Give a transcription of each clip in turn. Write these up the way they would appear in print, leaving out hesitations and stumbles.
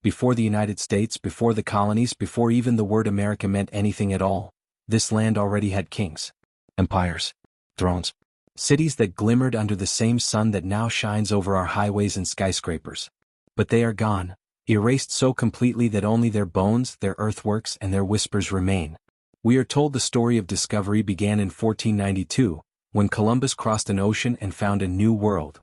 before the United States, before the colonies, before even the word America meant anything at all, this land already had kings, empires, thrones, cities that glimmered under the same sun that now shines over our highways and skyscrapers. But they are gone, erased so completely that only their bones, their earthworks, and their whispers remain. We are told the story of discovery began in 1492, when Columbus crossed an ocean and found a new world.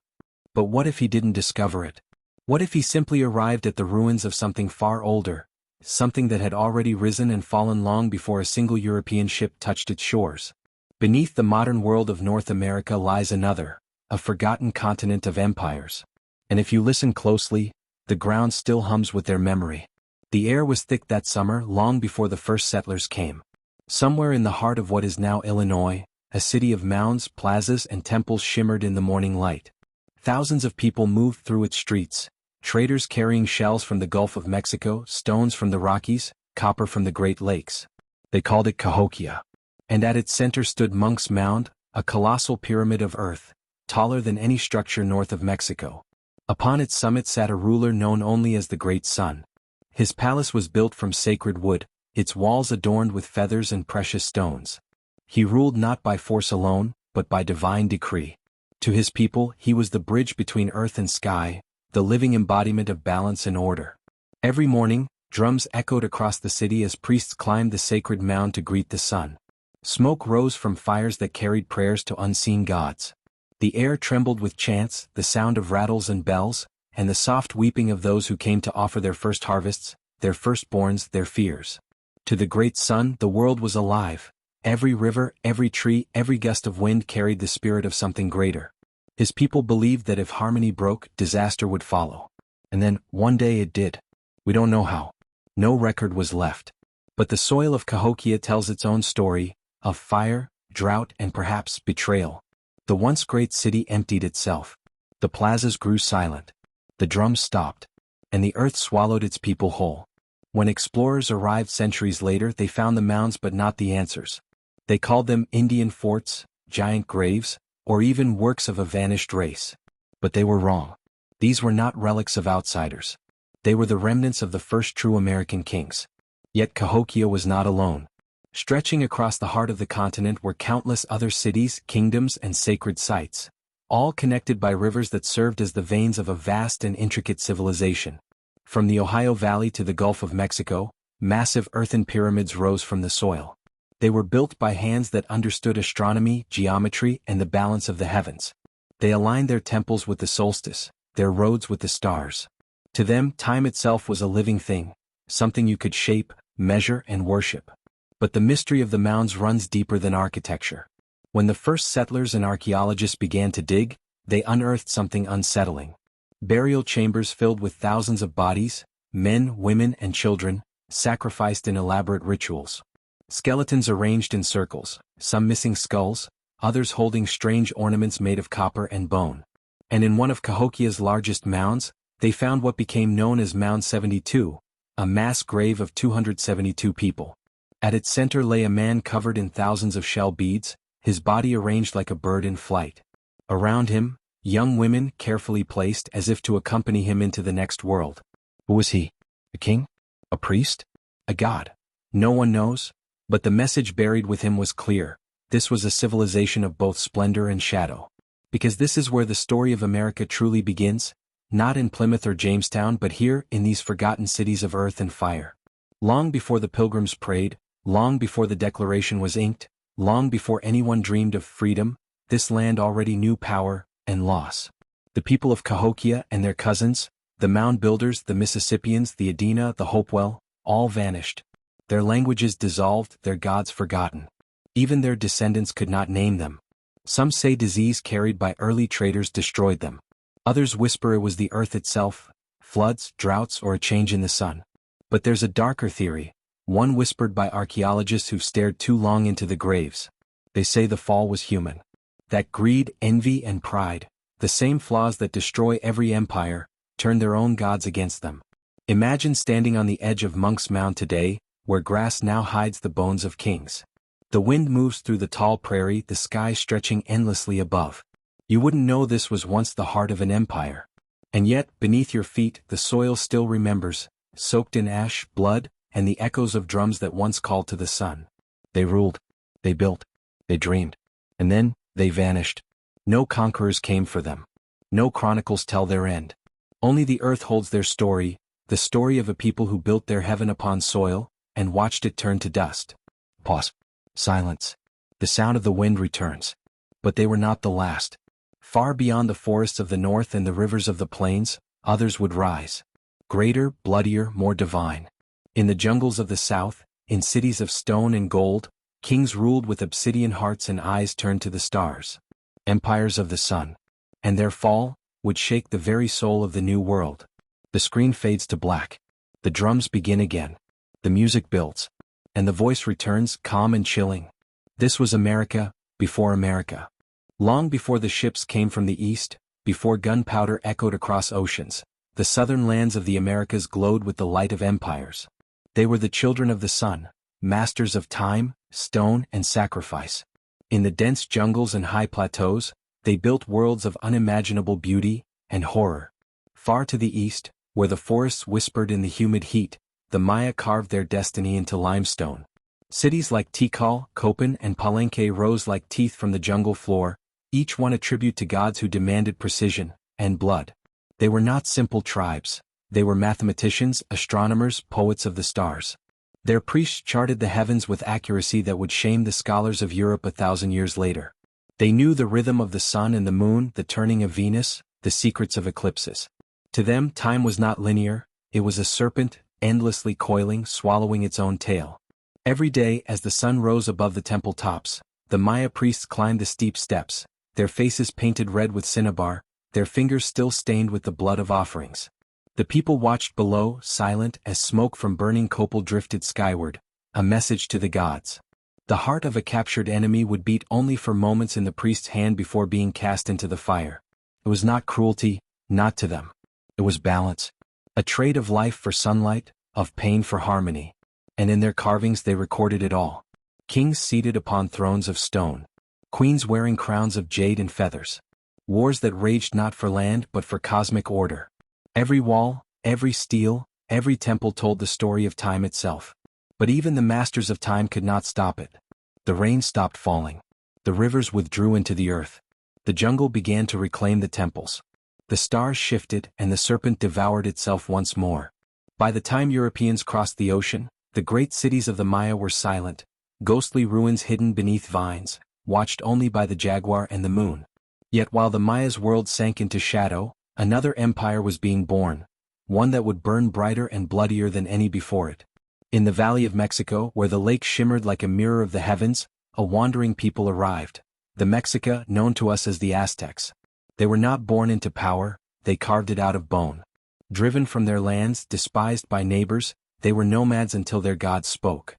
But what if he didn't discover it? What if he simply arrived at the ruins of something far older, something that had already risen and fallen long before a single European ship touched its shores? Beneath the modern world of North America lies another, a forgotten continent of empires. And if you listen closely, the ground still hums with their memory. The air was thick that summer, long before the first settlers came. Somewhere in the heart of what is now Illinois, a city of mounds, plazas, and temples shimmered in the morning light. Thousands of people moved through its streets, traders carrying shells from the Gulf of Mexico, stones from the Rockies, copper from the Great Lakes. They called it Cahokia. And at its center stood Monk's Mound, a colossal pyramid of earth, taller than any structure north of Mexico. Upon its summit sat a ruler known only as the Great Sun. His palace was built from sacred wood, its walls adorned with feathers and precious stones. He ruled not by force alone, but by divine decree. To his people, he was the bridge between earth and sky, the living embodiment of balance and order. Every morning, drums echoed across the city as priests climbed the sacred mound to greet the sun. Smoke rose from fires that carried prayers to unseen gods. The air trembled with chants, the sound of rattles and bells, and the soft weeping of those who came to offer their first harvests, their firstborns, their fears. To the great sun, the world was alive. Every river, every tree, every gust of wind carried the spirit of something greater. His people believed that if harmony broke, disaster would follow. And then, one day it did. We don't know how. No record was left. But the soil of Cahokia tells its own story, of fire, drought, and perhaps betrayal. The once great city emptied itself. The plazas grew silent. The drums stopped. And the earth swallowed its people whole. When explorers arrived centuries later, they found the mounds but not the answers. They called them Indian forts, giant graves, or even works of a vanished race. But they were wrong. These were not relics of outsiders. They were the remnants of the first true American kings. Yet Cahokia was not alone. Stretching across the heart of the continent were countless other cities, kingdoms, and sacred sites, all connected by rivers that served as the veins of a vast and intricate civilization. From the Ohio Valley to the Gulf of Mexico, massive earthen pyramids rose from the soil. They were built by hands that understood astronomy, geometry, and the balance of the heavens. They aligned their temples with the solstice, their roads with the stars. To them, time itself was a living thing, something you could shape, measure, and worship. But the mystery of the mounds runs deeper than architecture. When the first settlers and archaeologists began to dig, they unearthed something unsettling. Burial chambers filled with thousands of bodies, men, women, and children, sacrificed in elaborate rituals. Skeletons arranged in circles, some missing skulls, others holding strange ornaments made of copper and bone. And in one of Cahokia's largest mounds, they found what became known as Mound 72, a mass grave of 272 people. At its center lay a man covered in thousands of shell beads, his body arranged like a bird in flight. Around him, young women carefully placed as if to accompany him into the next world. Who was he? A king? A priest? A god? No one knows, but the message buried with him was clear. This was a civilization of both splendor and shadow. Because this is where the story of America truly begins, not in Plymouth or Jamestown but here in these forgotten cities of earth and fire. Long before the Pilgrims prayed, long before the Declaration was inked, long before anyone dreamed of freedom, this land already knew power and loss. The people of Cahokia and their cousins, the mound builders, the Mississippians, the Adena, the Hopewell, all vanished. Their languages dissolved, their gods forgotten. Even their descendants could not name them. Some say disease carried by early traders destroyed them. Others whisper it was the earth itself, floods, droughts, or a change in the sun. But there's a darker theory, one whispered by archaeologists who've stared too long into the graves. They say the fall was human. That greed, envy, and pride, the same flaws that destroy every empire, turned their own gods against them. Imagine standing on the edge of Monk's Mound today, where grass now hides the bones of kings. The wind moves through the tall prairie, the sky stretching endlessly above. You wouldn't know this was once the heart of an empire. And yet, beneath your feet, the soil still remembers, soaked in ash, blood, and the echoes of drums that once called to the sun. They ruled, they built, they dreamed, and then, they vanished. No conquerors came for them. No chronicles tell their end. Only the earth holds their story, the story of a people who built their heaven upon soil, and watched it turn to dust. Pause. Silence. The sound of the wind returns. But they were not the last. Far beyond the forests of the north and the rivers of the plains, others would rise. Greater, bloodier, more divine. In the jungles of the south, in cities of stone and gold, kings ruled with obsidian hearts and eyes turned to the stars. Empires of the sun. And their fall would shake the very soul of the new world. The screen fades to black. The drums begin again. The music builds. And the voice returns, calm and chilling. This was America, before America. Long before the ships came from the east, before gunpowder echoed across oceans, the southern lands of the Americas glowed with the light of empires. They were the children of the sun, masters of time, stone, and sacrifice. In the dense jungles and high plateaus, they built worlds of unimaginable beauty and horror. Far to the east, where the forests whispered in the humid heat, the Maya carved their destiny into limestone. Cities like Tikal, Copan, and Palenque rose like teeth from the jungle floor, each one a tribute to gods who demanded precision and blood. They were not simple tribes. They were mathematicians, astronomers, poets of the stars. Their priests charted the heavens with accuracy that would shame the scholars of Europe 1,000 years later. They knew the rhythm of the sun and the moon, the turning of Venus, the secrets of eclipses. To them, time was not linear, it was a serpent, endlessly coiling, swallowing its own tail. Every day, as the sun rose above the temple tops, the Maya priests climbed the steep steps, their faces painted red with cinnabar, their fingers still stained with the blood of offerings. The people watched below, silent as smoke from burning copal drifted skyward, a message to the gods. The heart of a captured enemy would beat only for moments in the priest's hand before being cast into the fire. It was not cruelty, not to them. It was balance. A trade of life for sunlight, of pain for harmony. And in their carvings they recorded it all. Kings seated upon thrones of stone. Queens wearing crowns of jade and feathers. Wars that raged not for land but for cosmic order. Every wall, every stele, every temple told the story of time itself. But even the masters of time could not stop it. The rain stopped falling. The rivers withdrew into the earth. The jungle began to reclaim the temples. The stars shifted and the serpent devoured itself once more. By the time Europeans crossed the ocean, the great cities of the Maya were silent, ghostly ruins hidden beneath vines, watched only by the jaguar and the moon. Yet while the Maya's world sank into shadow, another empire was being born, one that would burn brighter and bloodier than any before it. In the Valley of Mexico, where the lake shimmered like a mirror of the heavens, a wandering people arrived, the Mexica known to us as the Aztecs. They were not born into power, they carved it out of bone. Driven from their lands, despised by neighbors, they were nomads until their god spoke.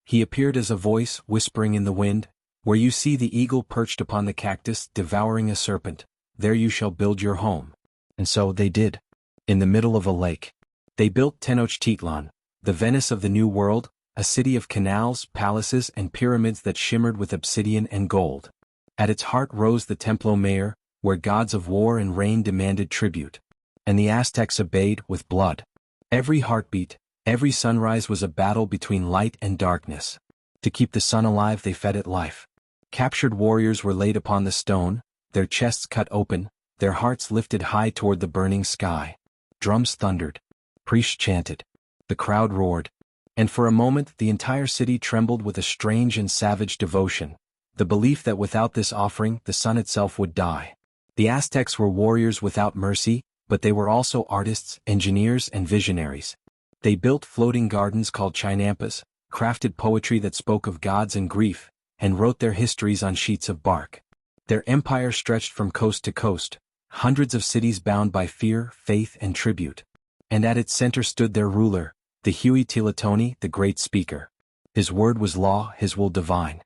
He appeared as a voice, whispering in the wind, "Where you see the eagle perched upon the cactus, devouring a serpent, there you shall build your home." And so they did. In the middle of a lake. They built Tenochtitlan, the Venice of the New World, a city of canals, palaces, and pyramids that shimmered with obsidian and gold. At its heart rose the Templo Mayor, where gods of war and rain demanded tribute. And the Aztecs obeyed with blood. Every heartbeat, every sunrise was a battle between light and darkness. To keep the sun alive they fed it life. Captured warriors were laid upon the stone, their chests cut open, their hearts lifted high toward the burning sky. Drums thundered. Priests chanted. The crowd roared. And for a moment the entire city trembled with a strange and savage devotion, the belief that without this offering the sun itself would die. The Aztecs were warriors without mercy, but they were also artists, engineers, and visionaries. They built floating gardens called chinampas, crafted poetry that spoke of gods and grief, and wrote their histories on sheets of bark. Their empire stretched from coast to coast, hundreds of cities bound by fear, faith, and tribute. And at its center stood their ruler, the Huitzilopochtli, the great speaker. His word was law, his will divine.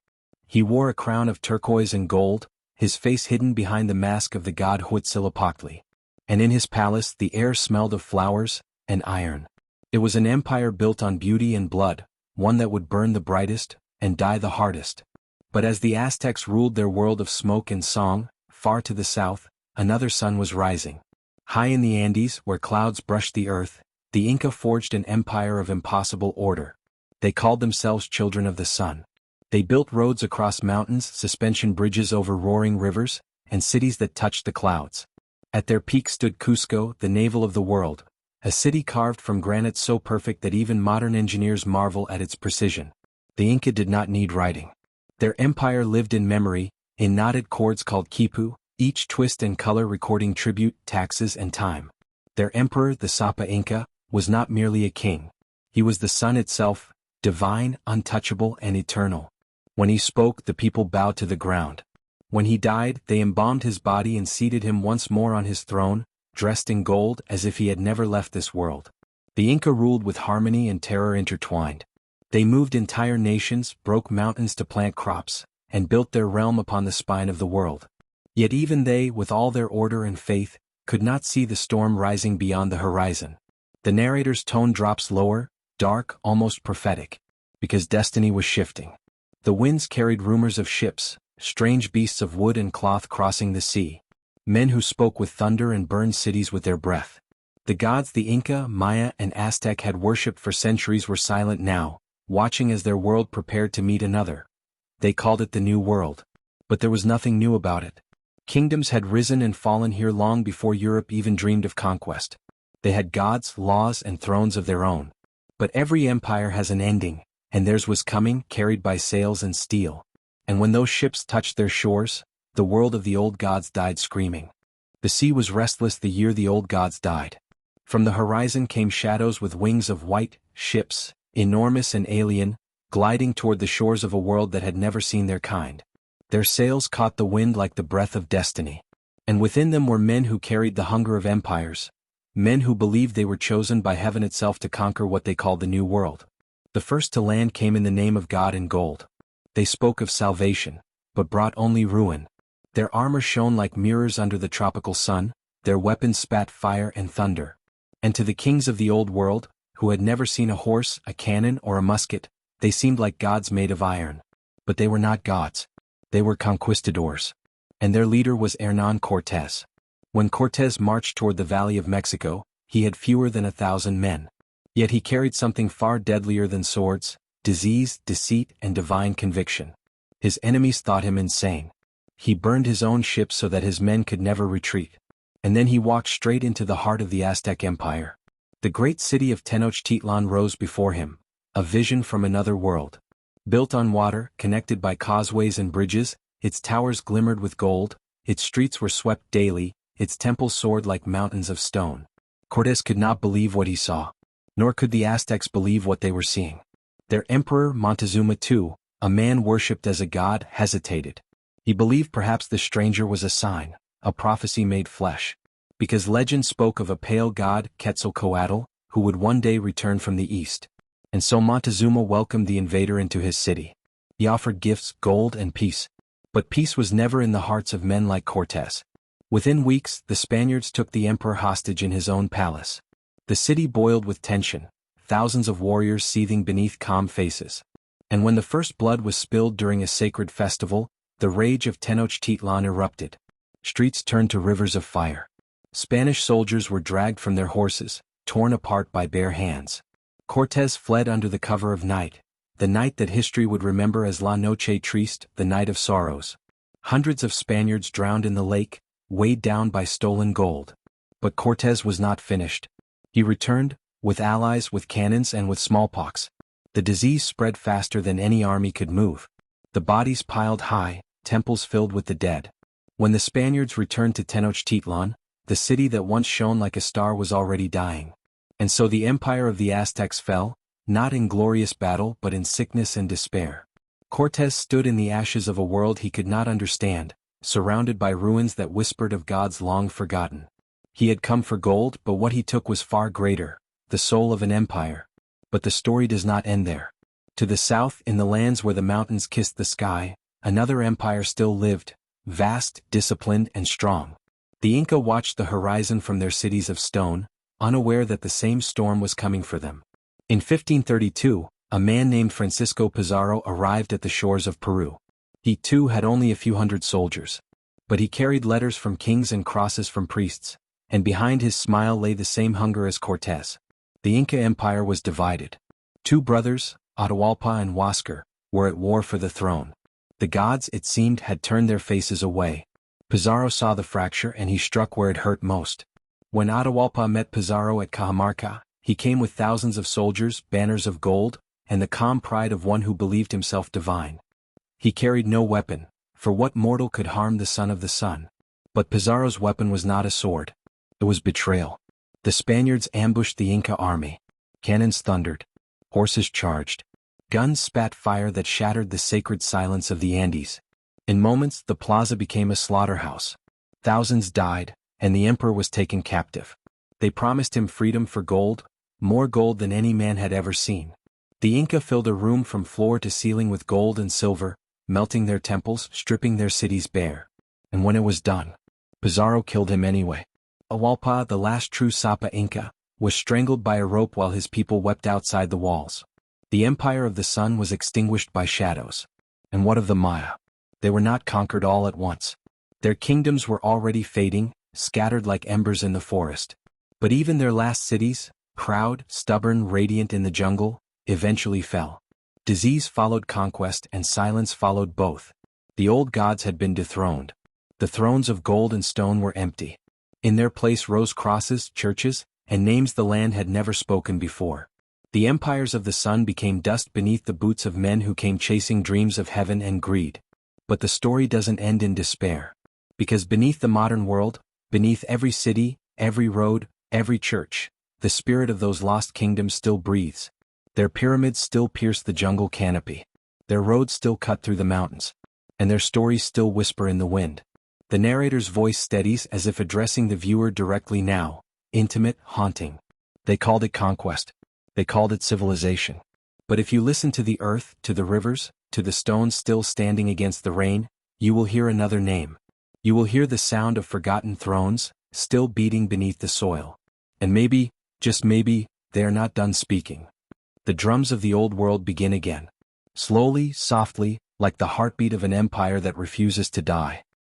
He wore a crown of turquoise and gold, his face hidden behind the mask of the god Huitzilopochtli. And in his palace the air smelled of flowers and iron. It was an empire built on beauty and blood, one that would burn the brightest and die the hardest. But as the Aztecs ruled their world of smoke and song, far to the south, another sun was rising. High in the Andes, where clouds brushed the earth, the Inca forged an empire of impossible order. They called themselves children of the sun. They built roads across mountains, suspension bridges over roaring rivers, and cities that touched the clouds. At their peak stood Cusco, the navel of the world, a city carved from granite so perfect that even modern engineers marvel at its precision. The Inca did not need writing. Their empire lived in memory, in knotted cords called quipu, each twist and color recording tribute, taxes and time. Their emperor, the Sapa Inca, was not merely a king. He was the sun itself, divine, untouchable and eternal. When he spoke, the people bowed to the ground. When he died, they embalmed his body and seated him once more on his throne, dressed in gold as if he had never left this world. The Inca ruled with harmony and terror intertwined. They moved entire nations, broke mountains to plant crops, and built their realm upon the spine of the world. Yet even they, with all their order and faith, could not see the storm rising beyond the horizon. The narrator's tone drops lower, dark, almost prophetic, because destiny was shifting. The winds carried rumors of ships, strange beasts of wood and cloth crossing the sea. Men who spoke with thunder and burned cities with their breath. The gods the Inca, Maya and Aztec had worshipped for centuries were silent now, watching as their world prepared to meet another. They called it the New World. But there was nothing new about it. Kingdoms had risen and fallen here long before Europe even dreamed of conquest. They had gods, laws and thrones of their own. But every empire has an ending, and theirs was coming, carried by sails and steel. And when those ships touched their shores, the world of the old gods died screaming. The sea was restless the year the old gods died. From the horizon came shadows with wings of white, ships, enormous and alien, gliding toward the shores of a world that had never seen their kind. Their sails caught the wind like the breath of destiny. And within them were men who carried the hunger of empires, men who believed they were chosen by heaven itself to conquer what they called the New World. The first to land came in the name of God in gold. They spoke of salvation, but brought only ruin. Their armor shone like mirrors under the tropical sun, their weapons spat fire and thunder. And to the kings of the old world, who had never seen a horse, a cannon or a musket, they seemed like gods made of iron. But they were not gods. They were conquistadors. And their leader was Hernán Cortés. When Cortés marched toward the Valley of Mexico, he had fewer than 1,000 men. Yet he carried something far deadlier than swords, disease, deceit, and divine conviction. His enemies thought him insane. He burned his own ships so that his men could never retreat. And then he walked straight into the heart of the Aztec Empire. The great city of Tenochtitlan rose before him, a vision from another world. Built on water, connected by causeways and bridges, its towers glimmered with gold, its streets were swept daily, its temples soared like mountains of stone. Cortés could not believe what he saw. Nor could the Aztecs believe what they were seeing. Their emperor, Montezuma II, a man worshipped as a god, hesitated. He believed perhaps the stranger was a sign, a prophecy made flesh. Because legend spoke of a pale god, Quetzalcoatl, who would one day return from the east. And so Montezuma welcomed the invader into his city. He offered gifts, gold and peace. But peace was never in the hearts of men like Cortés. Within weeks, the Spaniards took the emperor hostage in his own palace. The city boiled with tension, thousands of warriors seething beneath calm faces. And when the first blood was spilled during a sacred festival, the rage of Tenochtitlan erupted. Streets turned to rivers of fire. Spanish soldiers were dragged from their horses, torn apart by bare hands. Cortés fled under the cover of night, the night that history would remember as La Noche Triste, the night of sorrows. Hundreds of Spaniards drowned in the lake, weighed down by stolen gold. But Cortés was not finished. He returned, with allies, with cannons and with smallpox. The disease spread faster than any army could move. The bodies piled high, temples filled with the dead. When the Spaniards returned to Tenochtitlan, the city that once shone like a star was already dying. And so the empire of the Aztecs fell, not in glorious battle but in sickness and despair. Cortés stood in the ashes of a world he could not understand, surrounded by ruins that whispered of gods long forgotten. He had come for gold, but what he took was far greater, the soul of an empire. But the story does not end there. To the south, in the lands where the mountains kissed the sky, another empire still lived, vast, disciplined, and strong. The Inca watched the horizon from their cities of stone, unaware that the same storm was coming for them. In 1532, a man named Francisco Pizarro arrived at the shores of Peru. He too had only a few hundred soldiers. But he carried letters from kings and crosses from priests, and behind his smile lay the same hunger as Cortés. The Inca Empire was divided. Two brothers, Atahualpa and Huáscar, were at war for the throne. The gods, it seemed, had turned their faces away. Pizarro saw the fracture and he struck where it hurt most. When Atahualpa met Pizarro at Cajamarca, he came with thousands of soldiers, banners of gold, and the calm pride of one who believed himself divine. He carried no weapon, for what mortal could harm the son of the sun? But Pizarro's weapon was not a sword. It was betrayal. The Spaniards ambushed the Inca army. Cannons thundered. Horses charged. Guns spat fire that shattered the sacred silence of the Andes. In moments, the plaza became a slaughterhouse. Thousands died, and the emperor was taken captive. They promised him freedom for gold, more gold than any man had ever seen. The Inca filled a room from floor to ceiling with gold and silver, melting their temples, stripping their cities bare. And when it was done, Pizarro killed him anyway. Atahualpa, the last true Sapa Inca, was strangled by a rope while his people wept outside the walls. The empire of the sun was extinguished by shadows. And what of the Maya? They were not conquered all at once. Their kingdoms were already fading, scattered like embers in the forest. But even their last cities, proud, stubborn, radiant in the jungle, eventually fell. Disease followed conquest and silence followed both. The old gods had been dethroned. The thrones of gold and stone were empty. In their place rose crosses, churches, and names the land had never spoken before. The empires of the sun became dust beneath the boots of men who came chasing dreams of heaven and greed. But the story doesn't end in despair. Because beneath the modern world, beneath every city, every road, every church, the spirit of those lost kingdoms still breathes. Their pyramids still pierce the jungle canopy. Their roads still cut through the mountains. And their stories still whisper in the wind. The narrator's voice steadies as if addressing the viewer directly now, intimate, haunting. They called it conquest. They called it civilization. But if you listen to the earth, to the rivers, to the stones still standing against the rain, you will hear another name. You will hear the sound of forgotten thrones, still beating beneath the soil. And maybe, just maybe, they are not done speaking. The drums of the old world begin again. Slowly, softly, like the heartbeat of an empire that refuses to die.